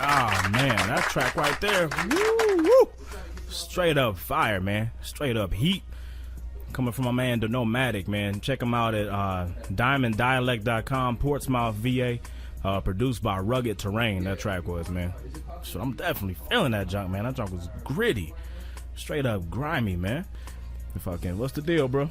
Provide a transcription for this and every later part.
Oh, man, that track right there. Woo, woo. Straight up fire, man. Straight up heat. Coming from my man, the Nomadic, man. Check him out at diamonddialect.com, Portsmouth, VA. Produced by Rugged Terrain, that track was, man. So I'm definitely feeling that junk, man. That junk was gritty. Straight up grimy, man. Fucking, what's the deal, bro?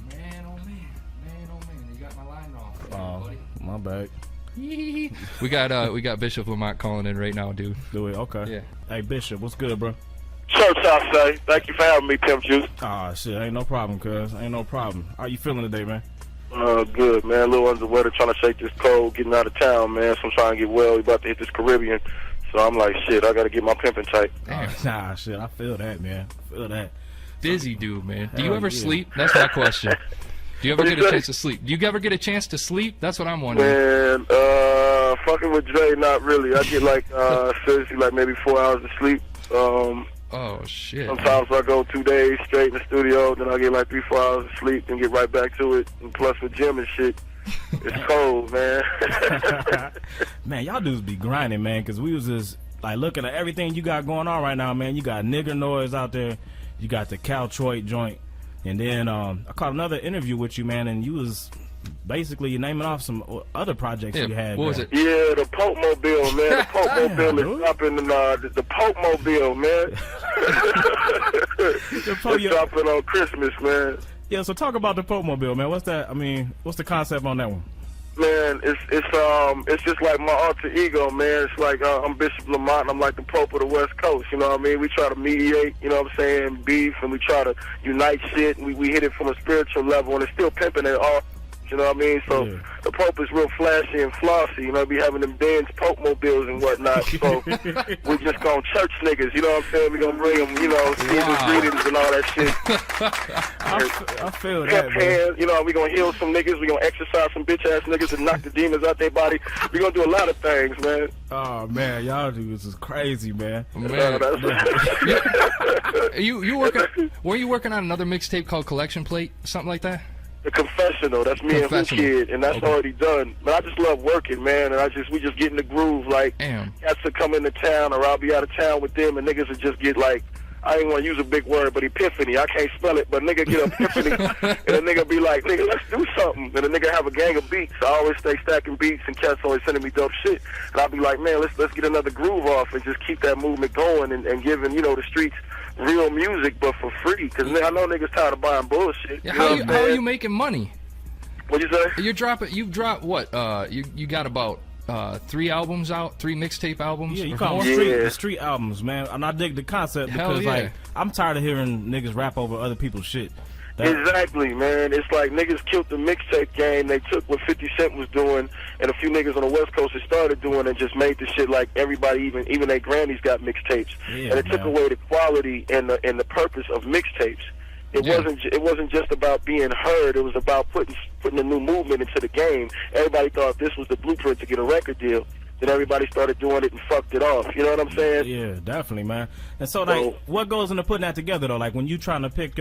Man, oh man. You got my line off. Oh, my bad. We got Bishop Lamont calling in right now, dude. Do it? Okay. Yeah. Hey, Bishop, what's good, bro? Church, I say. Thank you for having me, Pimp Juice. Ah, shit, ain't no problem, cuz. Ain't no problem. How you feeling today, man? Good, man. A little under the weather, trying to shake this cold, getting out of town, man. So I'm trying to get well. We about to hit this Caribbean. So I'm like, shit, I got to get my pimping tight. Nah, shit, I feel that, man. I feel that. Busy dude, man. Do you ever sleep? That's my question. Do you ever get a chance to sleep? Do you ever get a chance to sleep? That's what I'm wondering. Man, fucking with Dre, not really. I get like, seriously, like maybe 4 hours of sleep. Oh, shit. Sometimes I go 2 days straight in the studio, then I get like 3-4 hours of sleep, then get right back to it. And plus with gym and shit, it's cold, man. Man, y'all dudes be grinding, man, because we was just like looking at everything you got going on right now, man. You got Nigger Noise out there. You got the Caltroit joint. And then I caught another interview with you, man, and you was basically naming off some other projects you had. What was it? Yeah, the Pope Mobile, man. The Pope Mobile is dropping the Pope Mobile, man. It's dropping on Christmas, man. Yeah, so talk about the Pope Mobile, man. What's that? I mean, what's the concept on that one? Man, it's just like my alter ego, man. It's like I'm Bishop Lamont, and I'm like the Pope of the West Coast, you know what I mean? We try to mediate, you know what I'm saying, beef, and we try to unite shit, and we hit it from a spiritual level, and it's still pimping it all. You know what I mean? So the Pope is real flashy and flossy. You know, be having them Benz Pope mobiles and whatnot. So we just gonna church niggas. You know what I'm saying? We gonna bring them, you know, season's greetings and all that shit. I feel that, man. You know, we gonna heal some niggas. We gonna exercise some bitch ass niggas and knock the demons out their body. We gonna do a lot of things, man. Oh man, y'all dudes is crazy, man. You working? Were you working on another mixtape called Collection Plate, something like that? The Confessional, that's me and Who Kid, and that's already done. But I just love working, man, and we just get in the groove. Like, cats will come into town, or I'll be out of town with them, and niggas will just get like, I ain't want to use a big word, but epiphany. I can't spell it, but nigga get epiphany, and a nigga be like, nigga, let's do something. And a nigga have a gang of beats. I always stay stacking beats, and cats always sending me dope shit. And I'll be like, man, let's get another groove off and just keep that movement going and giving, you know, the streets real music, but for free. Because I know niggas tired of buying bullshit. Yeah, how are you making money? What'd you say? You've dropped what? You got about 3 albums out, 3 mixtape albums. Yeah, you call them the street albums, man. And I dig the concept because like I'm tired of hearing niggas rap over other people's shit. Exactly, man. It's like niggas killed the mixtape game. They took what 50 Cent was doing, and a few niggas on the West Coast had started doing, and just made the shit like everybody, even their Grammys got mixtapes. Yeah, and it took away the quality and the purpose of mixtapes. It wasn't just about being heard. It was about putting a new movement into the game. Everybody thought this was the blueprint to get a record deal. Then everybody started doing it and fucked it off. You know what I'm saying? Yeah, definitely, man. And so, like, what goes into putting that together, though? Like, when you trying to pick,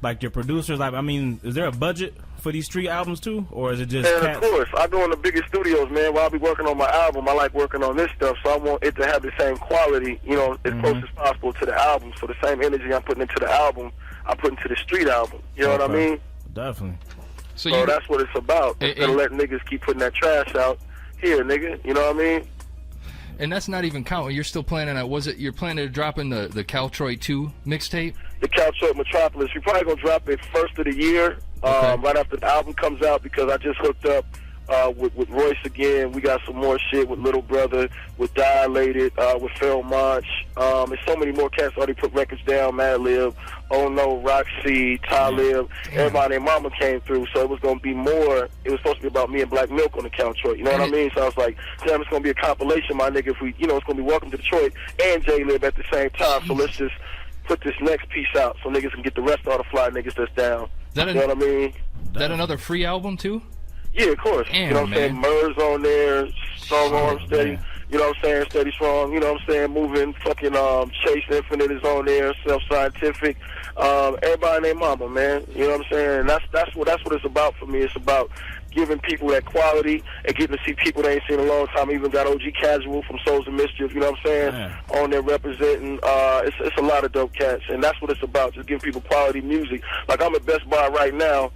like, your producers, like, I mean, is there a budget for these street albums, too? Or is it just cats? Of course. I go in the biggest studios, man. While I be working on my album, I like working on this stuff, so I want it to have the same quality, you know, as close as possible to the album. So the same energy I'm putting into the album, I put into the street album. You know what I mean? Definitely. So that's what it's about. Instead of letting niggas keep putting that trash out. Here, nigga. You know what I mean? And that's not even counting. You're still planning on, you're planning to drop in the Caltroit 2 mixtape? The Caltroit Metropolis. We're probably going to drop it first of the year, right after the album comes out, because I just hooked up with Royce again. We got some more shit with Little Brother, with Dilated, with Phil Monch. There's so many more cats already put records down. Madlib, Oh No, Roxy, Talib. Everybody and Mama came through, so it was going to be more. It was supposed to be about me and Black Milk on the Caltroit. You know what I mean? So I was like, damn, it's going to be a compilation, my nigga. If we, you know, it's going to be Welcome to Detroit and J-Lib at the same time. So let's just put this next piece out so niggas can get the rest of all the fly niggas that's down. You know what I mean? That another free album, too? Yeah, of course. Damn, you know what I'm saying? Murs on there, Strong Arm Steady. Man. You know what I'm saying? Steady Strong. You know what I'm saying? Moving. Fucking Chase Infinite is on there. Self Scientific. Everybody and their mama, man. You know what I'm saying? That's what it's about for me. It's about giving people that quality and getting to see people they ain't seen in a long time. Even got OG Casual from Souls of Mischief, you know what I'm saying, on there representing. It's a lot of dope cats, and that's what it's about, just giving people quality music. Like, I'm at Best Buy right now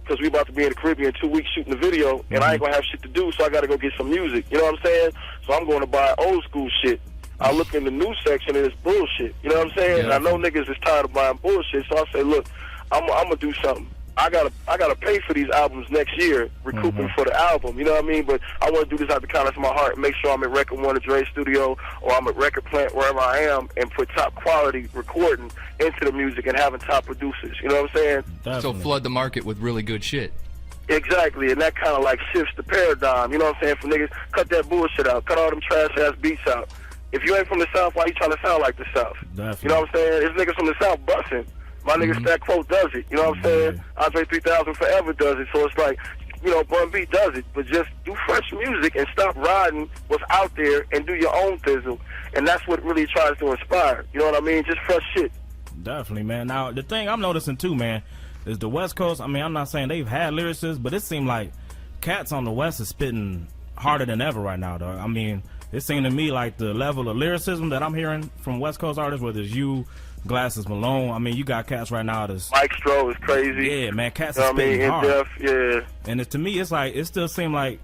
because we about to be in the Caribbean 2 weeks shooting the video, and I ain't going to have shit to do, so I got to go get some music, you know what I'm saying? So I'm going to buy old school shit. I look in the new section and it's bullshit, you know what I'm saying? And I know niggas is tired of buying bullshit, so I say, look, I'm going to do something. I gotta pay for these albums next year, recouping for the album, you know what I mean? But I want to do this out the kindness of my heart and make sure I'm at Record One at Dre's studio, or I'm at Record Plant, wherever I am, and put top quality recording into the music and having top producers, you know what I'm saying? So flood the market with really good shit. Exactly, and that kind of like shifts the paradigm, you know what I'm saying? For niggas, cut that bullshit out, cut all them trash ass beats out. If you ain't from the South, why you trying to sound like the South? Definitely. You know what I'm saying? There's niggas from the South busting. My nigga Stack Quote does it, you know what I'm saying? Andre 3000 Forever does it, so it's like, you know, Bun B does it, but just do fresh music and stop riding what's out there and do your own thizzle, and that's what really tries to inspire, you know what I mean? Just fresh shit. Definitely, man. Now, the thing I'm noticing too, man, is the West Coast, I mean, I'm not saying they've had lyricists, but it seemed like cats on the West is spitting harder than ever right now, though. I mean, it seemed to me like the level of lyricism that I'm hearing from West Coast artists, whether it's you, Glasses Malone, I mean, you got cats right now that's... Mike Stroh is crazy. Yeah, man, cats is spitting hard. In-depth, yeah. And to me, it's like, it still seemed like,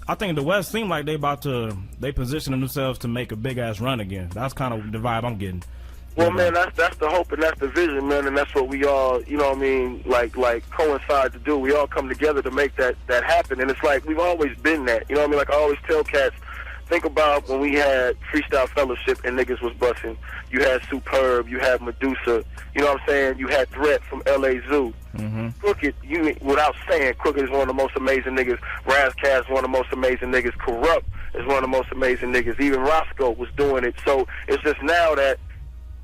I think the West seemed like they positioning themselves to make a big-ass run again. That's kind of the vibe I'm getting. Well, man, that's the hope and that's the vision, man, and that's what we all, you know what I mean, like coincide to do. We all come together to make that happen, and it's like we've always been that, you know what I mean? Like I always tell cats, think about when we had Freestyle Fellowship and niggas was busting. You had Superb, you had Medusa, you know what I'm saying? You had Threat from LA Zoo. Crooked, without saying, Crooked is one of the most amazing niggas. Razcast is one of the most amazing niggas. Corrupt is one of the most amazing niggas. Even Roscoe was doing it. So it's just now that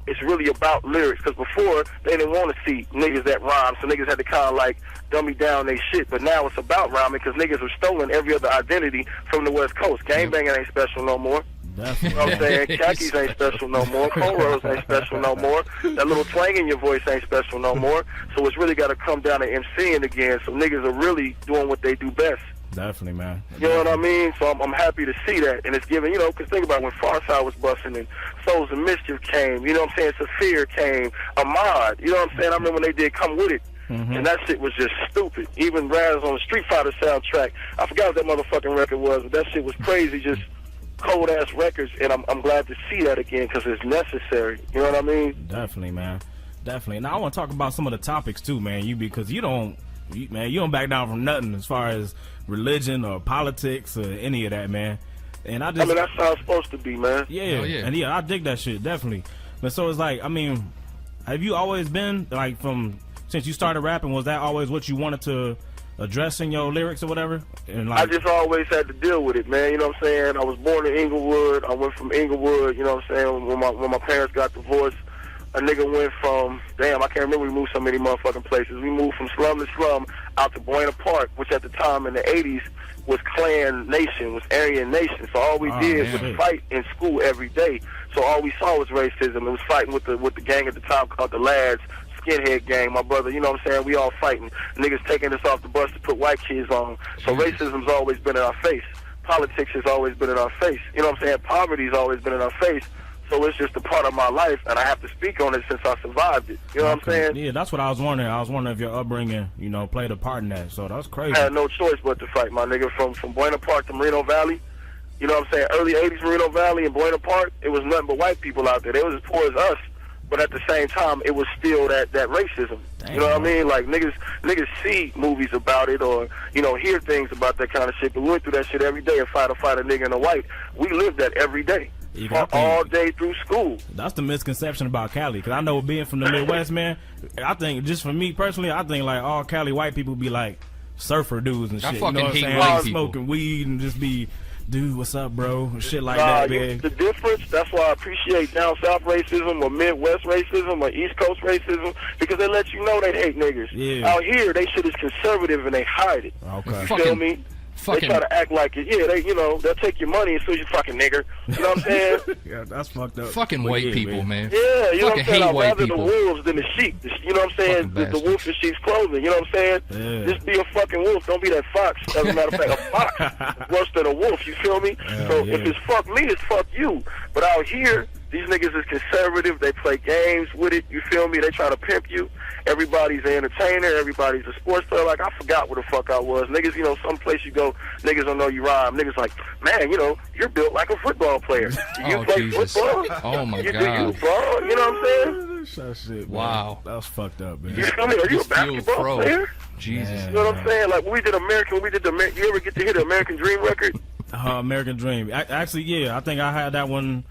it's really about lyrics, because before they didn't want to see niggas that rhyme, so niggas had to kind of like dummy down they shit. But now it's about rhyming because niggas have stolen every other identity from the West Coast. Gangbanging ain't special no more. You know what I'm saying? Khakis ain't special no more. Cornrows ain't special no more. That little twang in your voice ain't special no more. So it's really got to come down to MCing again. So niggas are really doing what they do best. Definitely, man. You know what I mean? So I'm happy to see that. And it's giving, you know, because think about when Farside was busting and Souls of Mischief came, you know what I'm saying? Saphir came, Ahmad, you know what I'm saying? I remember when they did Come With It. And that shit was just stupid. Even Raz on the Street Fighter soundtrack. I forgot what that motherfucking record was, but that shit was crazy, just cold-ass records. And I'm glad to see that again because it's necessary. You know what I mean? Definitely, man. Definitely. Now, I want to talk about some of the topics, too, man. Because you don't back down from nothing as far as religion or politics or any of that, man. And I mean, that's how it's supposed to be, man. Yeah. And yeah, I dig that shit, definitely. But so it's like, I mean, have you always been, like, since you started rapping, was that always what you wanted to address in your lyrics or whatever? And like, I just always had to deal with it, man. You know what I'm saying? I was born in Inglewood. I went from Inglewood, you know what I'm saying, when my parents got divorced. A nigga went from, damn, I can't remember, we moved so many motherfucking places. We moved from slum to slum out to Buena Park, which at the time in the 80s was Klan Nation, was Aryan Nation. So all we did was fight in school every day. So all we saw was racism. It was fighting with the gang at the time called the Lads, skinhead gang, my brother, you know what I'm saying? We all fighting. Niggas taking us off the bus to put white kids on. So racism's always been in our face. Politics has always been in our face. You know what I'm saying? Poverty's always been in our face. So it's just a part of my life, and I have to speak on it since I survived it. You know what I'm saying? Yeah, that's what I was wondering. I was wondering if your upbringing, you know, played a part in that. So that's crazy. I had no choice but to fight, my nigga. From Buena Park to Moreno Valley, you know what I'm saying? Early 80s Moreno Valley and Buena Park, it was nothing but white people out there. They was as poor as us, but at the same time, it was still that racism. Damn, you know what I mean? Like, niggas see movies about it or, you know, hear things about that kind of shit, but we went through that shit every day, a fight a nigga and a white. We lived that every day. All day through school. That's the misconception about Cali, because I know being from the Midwest, man, I think, just for me personally, I think like all Cali white people be like surfer dudes and shit. I fucking you know what hate I'm saying? white Like, people. smoking weed and just be, dude, what's up, bro? And shit like that, man. The difference, that's why I appreciate down south racism or Midwest racism or East Coast racism, because they let you know they hate niggas. Yeah. Out here, they shit is conservative and they hide it. Okay. You feel me? They try to act like it. Yeah, they'll take your money as soon as you fucking nigger. You know what I'm saying? Yeah, that's fucked up. Fucking white people, man. Yeah, you know what I'm saying? I'd rather people. the wolves than the sheep. You know what I'm saying? The wolf in sheep's clothing. You know what I'm saying? Yeah. Just be a fucking wolf. Don't be that fox. As a matter of fact, a fox is worse than a wolf. You feel me? So if it's fuck me, it's fuck you. But out here, these niggas is conservative. They play games with it. You feel me? They try to pimp you. Everybody's an entertainer. Everybody's a sports player. Like, I forgot where the fuck I was. Niggas, some place you go, niggas don't know you rhyme. Niggas like, man, you're built like a football player. Do you play football? Oh, my God. Do you ball? You know what I'm saying? That shit, man. Wow. That was fucked up, man. You feel me? Are you a basketball player? Jesus. You know what I'm saying? Like, when we did you ever get to hear the American Dream record? American Dream. Actually, yeah, I think I had that one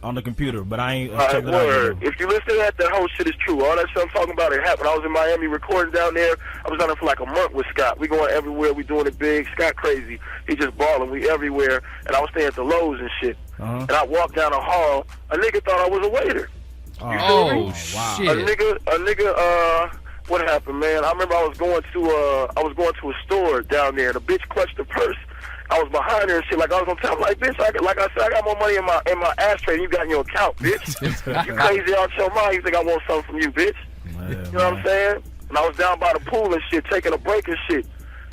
on the computer, but I ain't checked it out. If you listen to that whole shit is true. All that stuff I'm talking about, it happened. I was in Miami recording down there. I was down there for like a month with Scott. We going everywhere. We doing it big. Scott crazy. He just balling. We everywhere. And I was staying at the Lowe's and shit. And I walked down the hall. A nigga thought I was a waiter. Oh, wow. Shit. A nigga, what happened, man? I remember I was going to a store down there, and a bitch clutched the purse. I was behind her and shit. Like, I was gonna tell her, like, bitch, like I said, I got more money in my ashtray than you got in your account, bitch. You crazy out your mind. You think I want something from you, bitch? You know what I'm saying? And I was down by the pool and shit, taking a break and shit.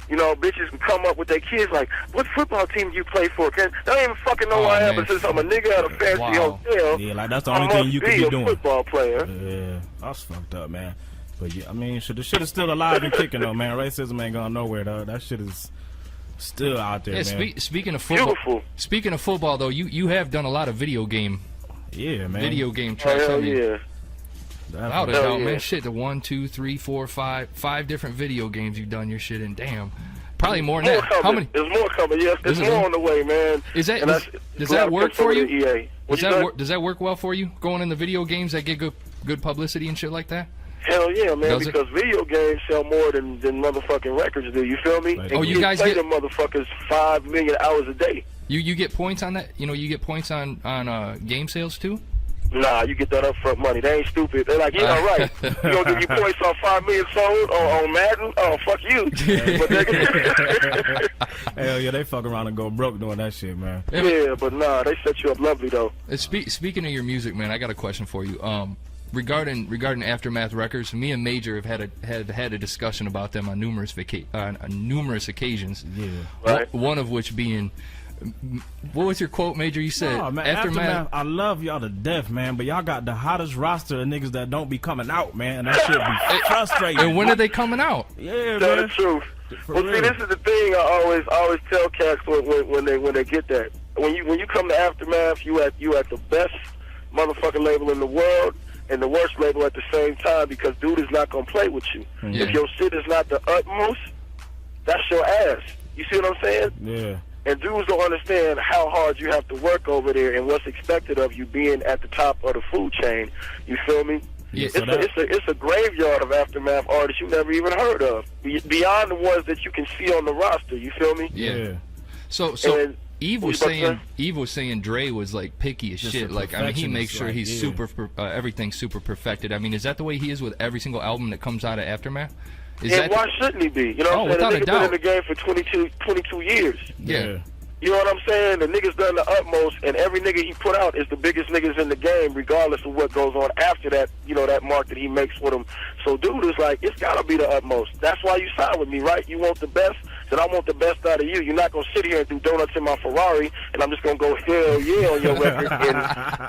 Bitches can come up with their kids like, what football team do you play for? They don't even fucking know who I am, but since I'm a nigga at a fancy hotel, yeah, like that's the only thing you can be doing. A football player. Yeah, that's fucked up, man. But yeah, I mean, the shit is still alive and kicking though, man. Racism ain't going nowhere, though. That shit is still out there, man. Speaking of football, speaking of football, though, you have done a lot of video game tracks. Oh, yeah. Without a doubt, man. Shit, the 1, 2, 3, 4, 5 different video games you've done your shit in. Damn, probably more than that. How many? There's more coming. Yes, there's more on the way, man. Does that work for you? Does that work well for you? Going in the video games that get good publicity and shit like that? Hell yeah, man, because video games sell more than motherfucking records do, you feel me? Right. And you guys play get them motherfuckers 5 million hours a day. You get points on that? You get points on game sales too? Nah, you get that upfront money. They ain't stupid. They're like, yeah, right. You gonna give you points on 5 million sold on Madden? Oh, fuck you. Hell yeah, they fuck around and go broke doing that shit, man. Yeah, but nah, they set you up lovely though. Speaking of your music, man, I got a question for you. Regarding Aftermath Records, me and Major have had a discussion about them on numerous occasions. Yeah. Right. One of which being, what was your quote, Major? You said, man, Aftermath, I love y'all to death, man, but y'all got the hottest roster of niggas that don't be coming out, man, and that shit be frustrating. And when are they coming out? Yeah, Tell man. the truth. Well, see, this is the thing I always tell cats when they get that. When you come to Aftermath, you at the best motherfucking label in the world and the worst label at the same time, because dude is not gonna play with you. Yeah. If your shit is not the utmost, that's your ass. You see what I'm saying? Yeah. And dudes don't understand how hard you have to work over there and what's expected of you being at the top of the food chain. You feel me? Yeah, It's a graveyard of Aftermath artists you never even heard of, beyond the ones that you can see on the roster. You feel me? Yeah. So Eve was saying Dre was like picky as shit. Like, I mean, he makes sure he's super everything's super perfected. I mean, is that the way he is with every single album that comes out of Aftermath? Why shouldn't he be? You know what I'm saying? The nigga been in the game for 22 years. Yeah. You know what I'm saying? The nigga's done the utmost, and every nigga he put out is the biggest niggas in the game, regardless of what goes on after that, that mark that he makes with them. So dude is like, it's gotta be the utmost. That's why you sign with me, right? You want the best, then I want the best out of you. You're not gonna sit here and do donuts in my Ferrari, and I'm just gonna go hell yeah on your record, and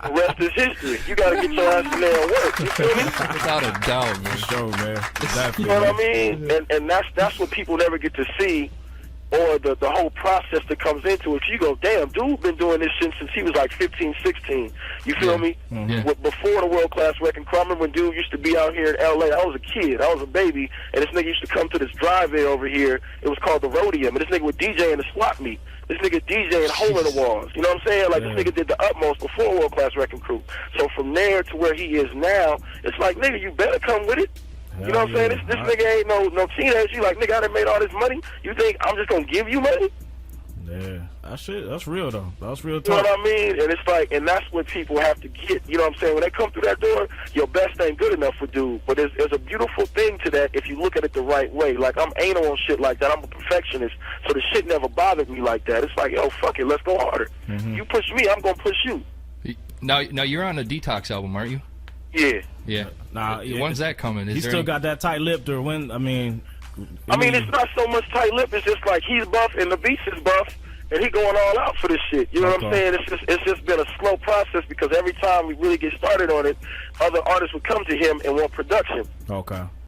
the rest is history. You gotta get your ass in there and work. You feel me? Without a doubt, man. Sure, man. Exactly. You know what I mean? And that's what people never get to see, or the whole process that comes into it. You go, damn, dude been doing this shit since he was like 15, 16. You feel me? Mm-hmm. Before the world-class record. I remember when dude used to be out here in L.A. I was a kid. I was a baby. And this nigga used to come to this drive-in over here. It was called the Rhodium. And this nigga would DJ in the swap meet. This nigga DJing Hole in the Walls. You know what I'm saying? Like, this nigga did the utmost before world-class record crew. So from there to where he is now, it's like, nigga, you better come with it. You know what I'm saying? This nigga ain't no teenager. You like, nigga, I done made all this money. You think I'm just gonna give you money? Yeah, that's real though. That's real You talk. know what I mean? And it's like, and that's what people have to get. You know what I'm saying? When they come through that door, your best ain't good enough for dude. But there's a beautiful thing to that if you look at it the right way. Like, I'm anal on shit like that. I'm a perfectionist, so the shit never bothered me like that. It's like, yo, fuck it, let's go harder. You push me, I'm gonna push you. Now you're on a Detox album, aren't you? Yeah. Yeah. Nah, when's that coming? He still got that tight lipped, or when? I mean, it's not so much tight lip. It's just like he's buff and the beast is buff, and he going all out for this shit. You know what I'm saying? It's just been a slow process because every time we really get started on it, other artists would come to him and want production. Okay.